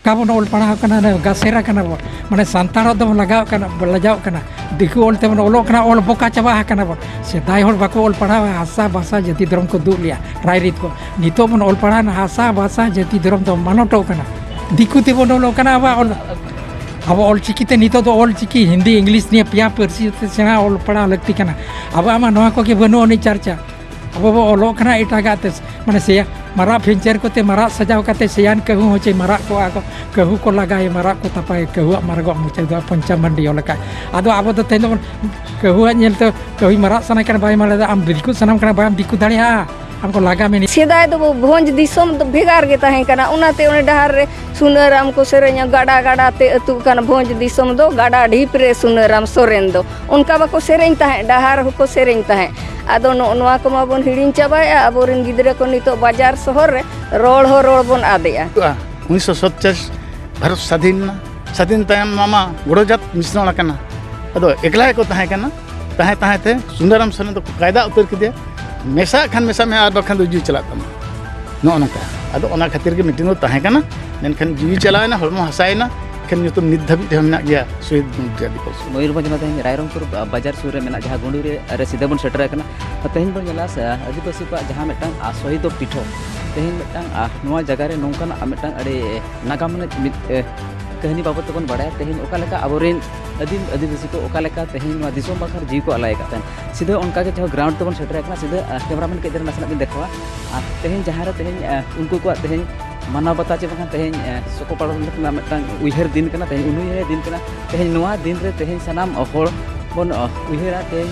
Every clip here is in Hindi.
काबन ओल पढ़ाव कना गासेरा कना बो माने सांताड़ दो लगाव कना लजाव कना दिकु ओल तेमन ओलो कना ओल बोका चाबा कना बो सेदाय होड़ बाको ओल पढ़ाव हासा भाषा जाति धर्म को दुग लिया रायरित को नितो बन ओल पढ़ान हासा भाषा जाति धर्म दो मानोटो कना दिकु तेबन ओलो कना अब ओल चिकी ते नितो दो ओल चिकी हिंदी इंग्लिश निया पिया पर्सी ते सेना ओल पढ़ाव लगती कना अब आमा नोआ को के बनो ओनी चर्चा अब वो ओलो कना एटागाते माने से मरा फिंचर को ते मरा सजाव कते सेयान कहू होचे मरा को आको कहू को लगाए मरा को तपाय कहू मारगो मुचे दो पंचा मंडी ओलका आदो आबो दो तेन कहू नेल तो कहू मरा सना कना बाय माले आम दिकु सनम कना बाय दिकु दाड़िया हमको लगा में सेदाय दो भोंज दिसम तो भेगार गे ताहे कना उनाते उने डहार रे सुनराम को सेरेnya गाडा गाडा ते अतु कना भोंज दिसम दो गाडा ढीप रे सुनराम सोरेन दो उनका बाको सेरेñ ताहे डहार को सेरेñ ताहे आदो नोआ को माबन हिड़िन चाबाया अबोरिन गिदरे को नितो बाजार शहर रे रोड़ बन आदेया 1947 भारत स्वाधीन तायम मामा गोड़ोजात मिश्रण कना अदो एकला को ताहे कना ताहे ते सुंदरराम सोरेन तो कायदा उतर किदे मेसा खान मेसा में आर बखान दो जी चला तमा नो नका अदो ओना खातिर के मीटिंग ताहे कना मेनखान जी चलायना हरमो हसायना खन नितो नित धाबी ते हमना गया शहीद मुक्ति दिवस मयूरभंज में तेज रायरंगपुर बाजार सूर में मेना जहाँ गुंडूरी रे सीधे बन सेटर कना तेज बन जला आदिवासी को जहाँ मिटन शहीद पीठो तेज मिटन नवा जगह रे नोंकन मिटन अड़े नागाम कहनी बाबत बन बड़ा तेज ओकालेका अबोरेन आदिवासी को ओकालेका तेज दिसोम बाखर जी को अलाय का सीधे उनका के जहाँ ग्राउंड तबन सेटर कना सीधे कैमरामैन के नासना बिन देखा तेज जहाँ तेज उनको को तेज मानव बता चे बखान तेज सको पाड़न उहर दिन कना तेज उनुहर दिन कना तेज नवा दिन रे तेज सनाम हर बन उहरा तेज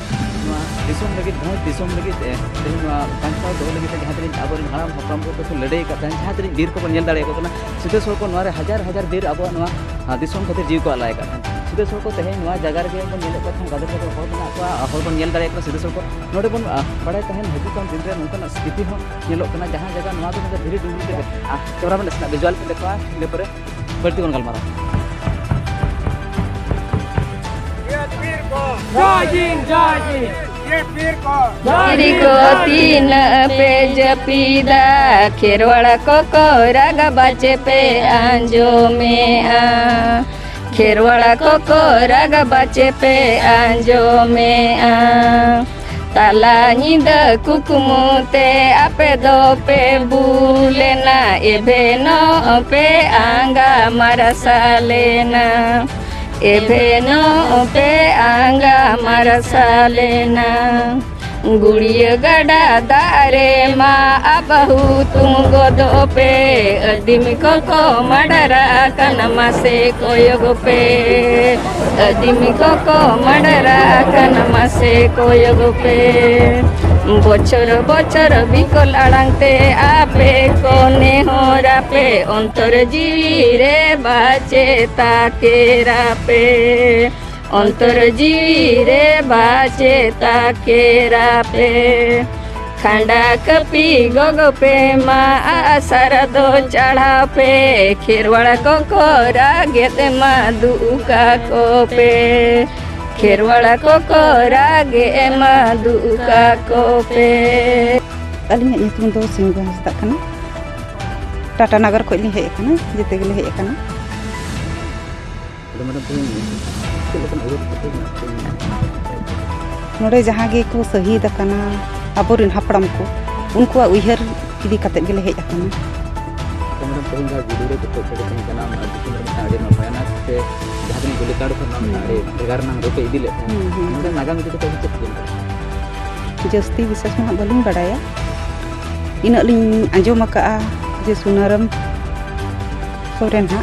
दिसोम लगे भोज दिसोम लगे तेज बांचा दो लगे जहाँ तक अब हाराम हपराम को लड़े का जहाँ तक बीर को नेल दाड़े को सीधे सो को हजार हजार बीर अब दिसोम खातिर जीव को अलाय का सीधे सो को तेज जगह रे बन नेल का गादर को हर बन नेल दाड़े सीधे सो को नोडे बन बड़ा तहन हजुकान दिन रे नोकना स्थिति हो नेलो कना जहाँ जगह नवा दो धीरे धीरे कैमरा में विजुअल पे देखा इने पर बढ़ती बन गलमारा तीन पे जपीदा खेरवाड़ा को रागा बाचे पे आंजो में खेरवाड़ा को रागा बाचे पे आंजो में ताला नींद कुकुमुते आपे दो पे बुलेना एबे नो पे आंगा मारसा लेना एबे नो पे आंगा मारसा लेना गुड़िया गड़ा दारे मा अबहू तुम गोदो पे अदिमी को मडरा कनमा से कोयोग पे अदिमी को मडरा कनमा से कोयोग पे बचर बचर बिकल आड़ांगते आपे कोने होरा पे अंतर जीवी रे बाचे ताकेरा पे अंतर जीवी रे बाचे ताकेरा पे खंडा कपी गोगो पे माँ आसर दो चढ़ा पे खेरवाड़ा को रागे माँ दुका को पे खेरवाड़ा को रागे माँ दुका को पे अलिंग ᱧᱩᱛᱩᱢ ᱫᱚ ᱥᱤᱝᱜᱩ ᱦᱟᱸᱥᱫᱟ ᱠᱟᱱᱟ टाटा नगर ᱠᱷᱚᱡ ᱞᱤᱧ ᱦᱮᱡ ᱟᱠᱟᱱᱟ ᱡᱮᱛᱮ ᱜᱮᱞᱮ ᱦᱮᱡ ᱟᱠᱟᱱᱟ नोडे जहाँ गे को शहीद अकाना अबोरिन हापड़ाम को उनकुआ उहर इदी कते गेले हेज अकाना जस्ती विशेष में बालिंग बड़ाया इन लिंग आंजम अकाआ जे सुनाराम सोरेन हा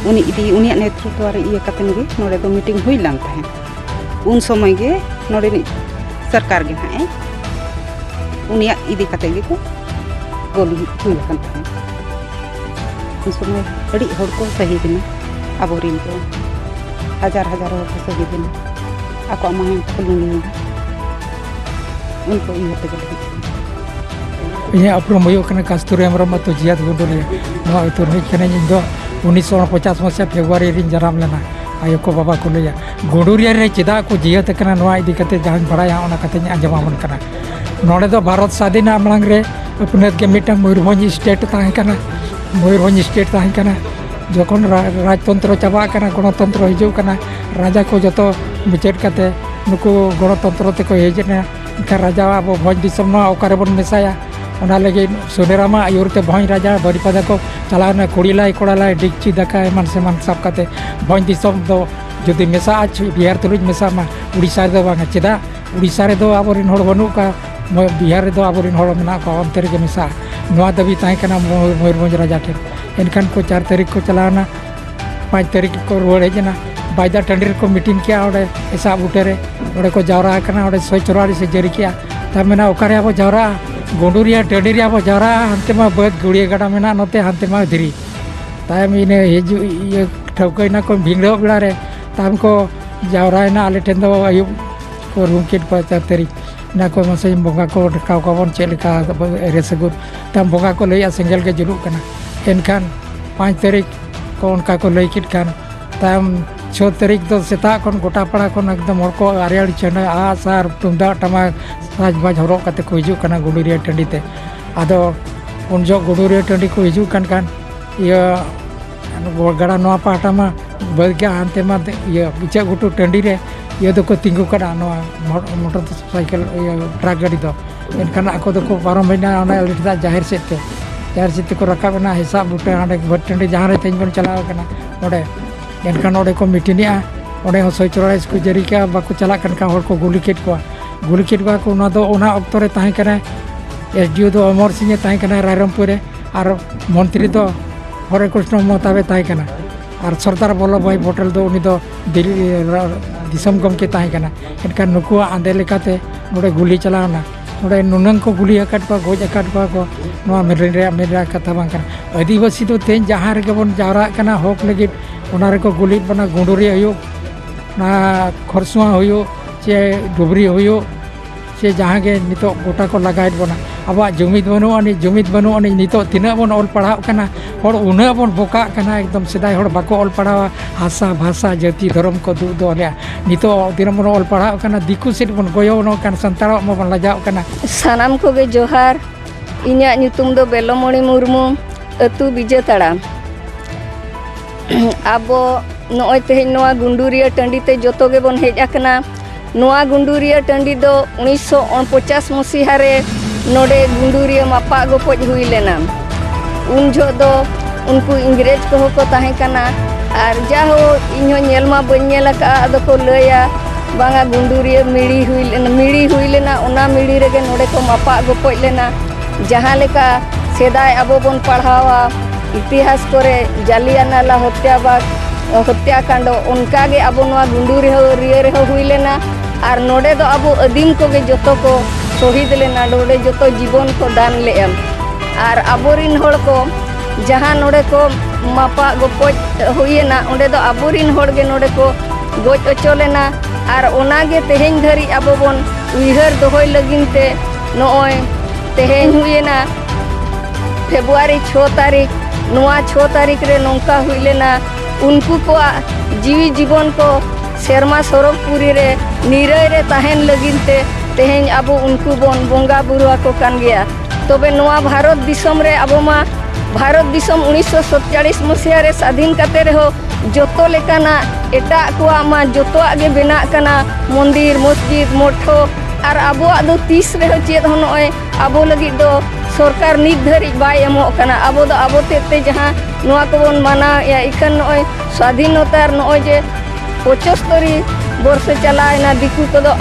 उनी इदी उनी नेतृत्व रे इया कतन गे नोडे दो मीटिंग हुई लांग ताहे उन समय गे नोडे सरकार गे हाए उनिया इदी कते गे को गोली हुई लकन ताहे उन समय अड़ी होड़ को शहीद ने अबोरिन को हजार हजार होड़ को शहीद ने आको मां खुलुनी उनको इया तक ini apro moyo kana Kasturi Hembram to jiat gondole no itu nih kana indo 1950 masih Februari rin jaram lena ayo ko baba ko leya gonduria re chida ko jiat kana no idi kate jahan baraya ona katanya anjamamon kana node do Bharat Sadina amlang re अपने के मिटन मयूरभंज स्टेट ताहें कना मयूरभंज स्टेट ताहें कना जखन राजतंत्र चाबा कना गणतंत्र हिजू कना राजा को जो मुचाद कते नुकु गणतंत्र ते को हेजना इनका राजा अब भोज दिसम ओकारे बन मेसाया ओना लगे सुनेरामा आयुरते भोज राजा बरिपादा को चलाना कुड़ीलाई कोड़ालाई डिक्ची दाका एमान सेमान सब कते भोज दिसम दो जुदी मेसा आज बिहार तुलुज मेसा मा उड़ीसा दो बांगा चेदा उड़ीसा रे दो आबोरिन होड़ बनु का बिहार रे दो आबोरिन होड़ मेना को अंतर के मेसा नवा दबी ताहें कना मयूरभंज राजा ठेन एनखान को 4 तारीख को चलाना 5 तारीख को रुआड़ हेजना बायदा टंडी को मीटिंग किया और ऐसा बूटे रे और को जावरा करना और 144 से जारी किया तब मेना ओकारे अब जावरा गुंडूरिया टंडी रे अब जावरा हंते मा बद गुड़िया गड़ा मेना नोते हंते मा धीरी तायम इने हिजू ये ठौकइना को भिंगड़ो बेड़ा रे ताम को जावरायना आले ठेन दो आयु को रूमकिट को 4 तारीख ना को मसे बोंगा को ढकाव को बन चेलिका रेसगुर तम बोंगा को लैया सेंगल के जुलुक कना एनखान 5 तारीख को उनका को लैकिट खान तम 6 तारीख दो सेता खन गोटा पड़ा खन एकदम हर को आरियाड़ी चने आसार तुमदा टमाक साजबाज हरक कते को हिजू कना गुंडूरिया टंडी ते आदो उन जो गुंडूरिया टंडी को हिजू कान ये गड़ा नवा पाटा मा बदगा हानते मा ये बिचा गुटू टंडी रे ये दो को तिंगु कड़ा नवा मोटरसाइकिल ट्रक गाड़ी दो एनखान आको दो को पारम बिना ओना लिटा जाहिर सेते को रकाबना हिसाब बुटे हांडे भट टंडी जहां रे तेज बन चलाव कना ओडे एनखान ओडे को मीटिंगआ ओडे 144 को जारी का बाको चला कन का हर को गुली केट को ओना दो ओना अक्तो रे ताहें कना एसडीओ दो अमर सिंह ताहें कना रायरमपुर रे और मंत्री दो हरे कृष्ण मोहताबे ताहें कना और सरदार वल्लभ भाई पटेल दो उनी दो दिल्ली दिसम गमके ताहें कना एनखान नुकुआ आंदे लेकाते नोडे गुली चलावना नोडे नुनंग को गुली अकाट को गोज अकाट को नोआ मेरा कथा बांग कना आदिवासी दो तेज जहां रे बन जावरा कना हक लगे ओना रे को गुली बना गुंडूरी हुयो ना खरसुआ हुयो चे डुबरी हुयो से जहां के नितो गोटा को लगाय बना अब जुमिद बनु अनि नितो तिना बन ऑल पढ़ाव कना और उना बन बोका कना एकदम सिदाय हर बाको ऑल पढ़ाव आशा भाषा जाति धर्म को दू दो ले नितो दिन बन ऑल पढ़ाव कना दिकु सेट बन गोयो नो कन संतार बन लाजाव कना सानाम को गे जोहार इन्या ᱧᱩᱛᱩᱢ ᱫᱚ बेलोमणि मुर्मू अतु बिजेताड़ा आबो नोय तेहेन नोआ गुंडूरिया टंडी ते जोतो गे बन हेज आकना नोआ गुंडूरिया टंडी दो 1949 मसीहा रे नोडे गुंडूरिया मापा गोपज हुई लेना उन जो दो उनको इंग्रेज को ताहें कना और जाहो इन्हो नेलमा बन नेलका अदो को लया बांगा गुंडूरिया मिड़ी हुई लेना उना मिड़ी रेगे नोडे को मापा गोपज लेना जहाँ लेका सेदाय अबो बन पढ़ावा इतिहास करे जालियानाला हत्याकांड उनका गे अबो नोआ गुंडूरिया रे हुई लेना और नोडे दो अबो अदीम को गे जोतो को शहीद लेना नोडे जोतो जीवन को दान लेम और अबोरिन होड़ को जहाँ नोडे को मापा गोपज हुईना ओंडे दो अबोरिन होड़ गे नोडे को गोज अचो लेना और ओनागे तेहेन धरी अबो बन उइहर दोहय लगिन ते नोय तेहेन हुईना फेब्रुआरी 6 तारीख नोआ 6 तारीख रे नौका हुई लेना उनको को जीवी जीवन को शेरमा सरगपुरी रे निरय रे ताहेन लगिन ते तेहेन अब उनको बन बोंगा बुरुआ को कान गया तबे नोआ भारत दिसम रे अब मा भारत दिसम 1947 मसीहा रे स्वाधीन काते रे हो जोतो लेकाना एटा को मा जोतो आगे बेना कना मंदिर मस्जिद मठो और अब दो 30 रे हो चेद हो नोय अब लगी दो सरकार नित धरी बाय एमो कना अब दो अब ते जहां नोआ को बन माना या इकन नोय स्वाधीनता नोय जे 75 वर्ष चलाना दिकू को दो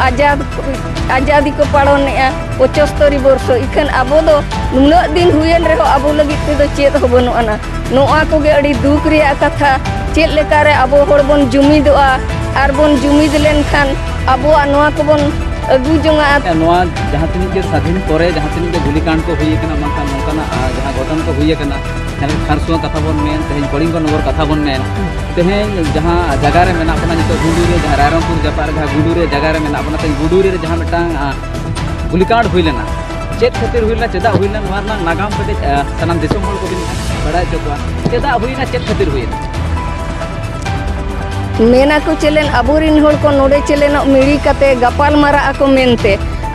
आजादी को पाड़ने 75 वर्ष इखन अब दो नुना दिन हुएन रे अब लगी ते चेत हो बनुआना नोआ को गे अड़ी दुख रे कथा चेत लेका रे अब होड़ बन जुमिदोआ आर बन जुमिद लेन खान अब नोआ को बन अगु जोंगा नोआ जहां तनी के स्वाधीन करे जहां तनी के गुलिकांड को हुई कना मानका नोकना जहां घटन को हुई कना जहां खारसुआ कथा बन मेन तेहेन कलिंग नगर कथा बन मेन तेहेन जहां जगह रे मेना अपना नितो गुंडूरी जहां रायरमपुर जापार जहां गुंडूरी जगह रे मेना अपना ते गुंडूरी रे जहां मिटांग गुलिकांड हुई लेना चेत खातिर हुई लेना चेदा हुई लेना नोरना नागाम कटे सनाम दिसम होल को बिन बड़ा चोकवा चेदा हुई ना चेत खातिर हुई मेना को चलेन अबोरिन होड़ को नोडे चलेन मिड़ी कते गपाल मारा को मेनते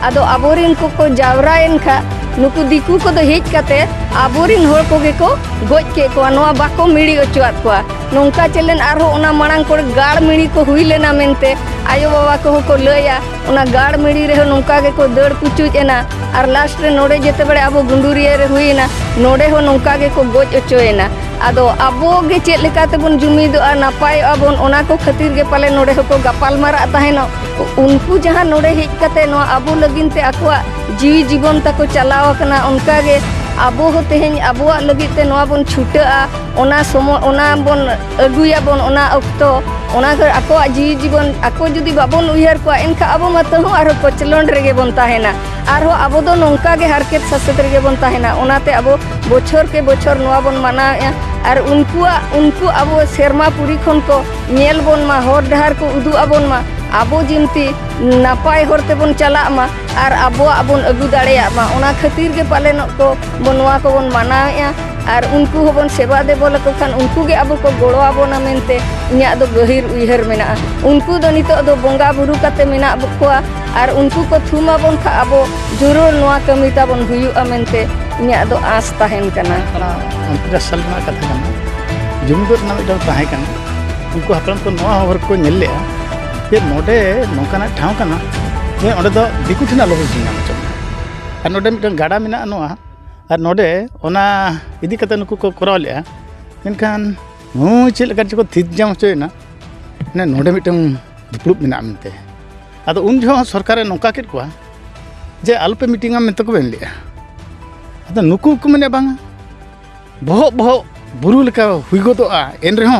आदो अबोरिन को जावरायन खा नुकु दिकु को हेज कते आबोरिन होर कोगे को गोज के को नोआ बाको मिड़ी ओचुआत को नोंका चलेन आरो ओना मांग को गाड़ मिड़ी को हुई लेना मेनते आयो बाबा को लया ओना गाड़ मिड़ी रे नोंका के को दड़ पुचुज एना और लास्ट रे नोडे जेते बड़े आबो गुंडुरिया रे हुईना नोडे हो नोंका के को गोज ओचोएना आदो आबो गे चेक लेकाते बन जुमिदोआ नापाय आबोन ओना को खातिर गे पाले नोडे हो को गपाल मारा ताहेनो उनको जहां नोडे हेज कते नो आबो लगिनते आकुआ जीवी जीवन तको चलाव कना उनका गे आबो हो तेहेन आबोआ लगिते नोआ बन छुटाआ ओना समय ओना बन अगुया बन ओना अक्तो ओना घर आको जीवी जीवन आको जुदी बाबन उयहार को एनका आबो मत हो आरो पचलन रेगे बन ताहेना आरो आबो दो नोंका गे हारकेत ससत रेगे बन ताहेना ओनाते आबो बोछर के बोछर नोआ बन मानाया और उनको आबो सेरमा पुरी खन को नेल बन मा हर डहार को उदु आबन मा आबो जिमती नापाय हरते बन चला मा और आबो आबन अगु दाड़ेया मा ओना खातिर के पाले को बनवा को बन मानाया और उनको होबन सेवा देबो लको खान उनको गे आबो को गोड़ो आबोना मेनते इया दो गहिर उयहर मेना उनको दो नितो दो बोंगा बुरु कते मेना बकोआ और उनको को थुमा बन खा आबो जरूर नोआ कमिता बन हुयुआ मेनते इया दो आस ताहेन कना अंतरा सलमा कथा कना जुमिदो ना मिटा ताहे कना उनको हपलम को नोआ होर को नेल ले ये नोडे नोकाना ठाव कना ये ओडे दो दिकु ठिना लोग जिना मचो और नोडे मिटन गाड़ा मिना नोआ और नोडे ओना इदी कते नुकु को कराव ले मेनखान नु चेल लगा को थिज जाम चोयना ने नोडे मिटन दुपड़ुब मिना मेनते आदो उन जो सरकार नोका केट कोआ जे आलपे मीटिंग में तको बेन ले आदो नुकु को मने बांगा बहो बुरु लेका हुई गोदोआ एन रेहो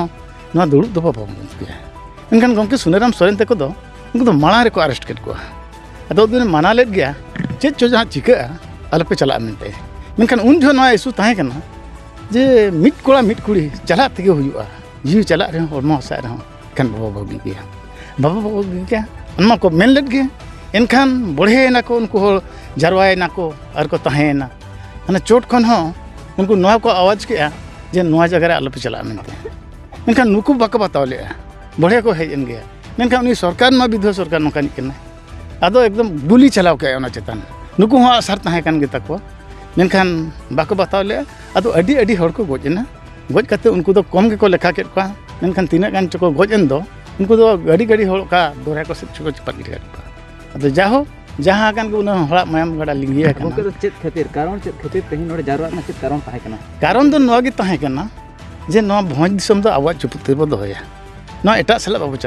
नोआ दुड़ुब दो बाबा मुकिया एनखान गमके सुनेराम सोरेन तको दो उनको तो माड़ा रे को अरेस्ट केट कोआ आदो दिन माना लेत गया चेत चो जहां चिका आलपे चला मेनते मेनखान उन जो नोआ इशू ताहे कना जे मिट कोड़ा मिट कुड़ी चला तेगे हुयुआ जी चला रे हरमो सा रे खान बाबा भगी गया बाबा भगी गया उनमा को मेन लेत गया एनखान बढ़े ना को उनको जारवाए ना को और को ताहे ना माने चोट खन हो उनको नोआ को आवाज के जे नोआ जगह रे आलपे चला मेनते मेनखान नुकु बाको बताव ले बढ़िया को हेजन गया मेनखान उनी सरकार मा विधवा सरकार नोकानी कना आदो एकदम गुली चलाव के ओना चेतन नुकु हो असर ताहे कान गे तको मेनखान बाको बताव ले आदो अडी अडी हड़ को गोजना गोज कते उनको दो कम के को लेखा के को मेनखान तीना गान चको गोजन दो उनको दो गाड़ी गाड़ी हड़ का दोरा को से चको चिपक गिर आदो जाहो जहां कान के उना हड़ा मायाम गड़ा लिंगिया कना उनको चेत खातिर कारण चेत खातिर तेहिन नोडे जारवा ना चेत कारण ताहे कना कारण दो नोआ गे ताहे कना जे नोआ भोज दिसम दो आवाज चुपते बो दोया नोआ एटा सला बाबू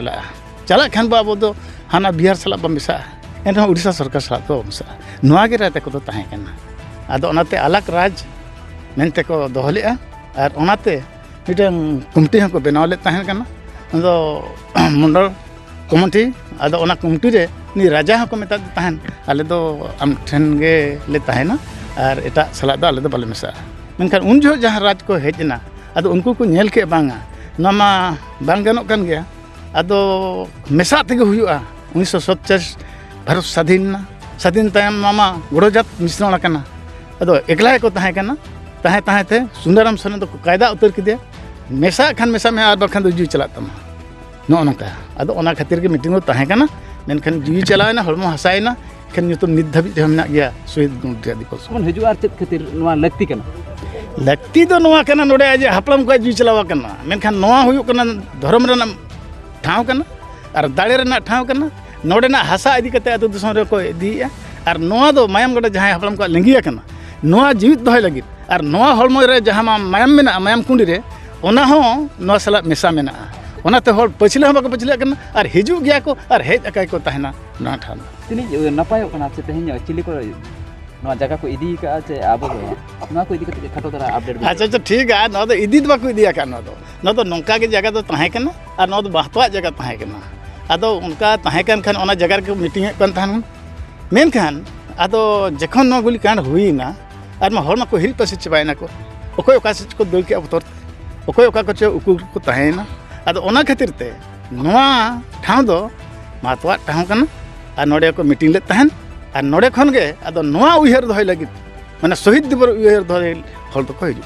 चला खान बाबू दो हाना बिहार सला बा मिसा एन उड़ीसा सरकार सला तो मिसा नोआ गे राते को तो ताहे कना आदो ओनाते अलग राज मेनते को दोहलेआ और ओनाते मिटन कमिटी को बनाव ले ताहे कना आदो मंडल कमिटी आदो ओना कमिटी रे नि राजा को मेता ताहन आले दो आम ठेन गे ले ताहेना और एटा सला दो आले दो बाले मिसा मेनखान उन जो जहां राज को हेजना आदो उनको को नेल के बांगा नोमा बांग गनो कान गया आदो मेसा तेगे हुयुआ 1947 भारत स्वाधीन तायम मामा गोड़ोजात मिश्रण कना आदो एकला को ताहे कना ताहे ताहे ते सुंदराम सोरेन तो कायदा उतर किदे मेसा खान मेसा में आर बखान दो जी चला तमा नो नका आदो ओना खातिर के मीटिंग ताहे कना मेनखान जी चलायना हरमो हसायना खान नितो नित धाबि हमना गया शहीद गुंडिया दिवस मन हिजुआर चेत खातिर नोआ लगती कना लगती दो नोआ कना नोडे आज हपलम को जी चलावा कना मेनखान नोआ हुयु कना धर्म रना ठाव कना और दाड़े रना ठाव कना नोडे ना हसा इदी कते अतो दिसम रे को इदिया और नोआ दो मायाम गडा जहां हपलम को लिंगिया कना नोआ जीवित दोय लगी और नोआ हरमो रे जहां मायाम मेना मायाम कुंडी रे ओना हो नोआ सला मेसा मेना ओनाते हर पछले हम पछले कना और हिजु गया को और हेज अकाय को ताहेना ना ठान तिनी नपायो कना से तेहिन चिली को नोआ जगह को इदी का से आबो नोआ को इदी कते खटो तरा अपडेट अच्छा ठीक है नोआ दो इदी दो बाको इदिया का नोआ दो नोंका के जगह दो ताहे कना और नोआ दो बाहतवा जगह ताहे कना आदो उनका ताहे कन खान ओना जगह के मीटिंग कन ताहन मेन खान आदो जखन नोआ गुली कांड हुईना और मा हर मा को हिल पसे चबायना को ओकोय ओका से को दल के अवतर ओकोय ओका को चे उकु को ताहेना आदो ओना खातिर ते नोआ ठाव दो मातवा ठाव कना और नोडे को मीटिंग ले ताहन और नोडे खन गे आदो नोआ उयहर दोय लगी माने शहीद दिवस उयहर दोय हल तो को हिजु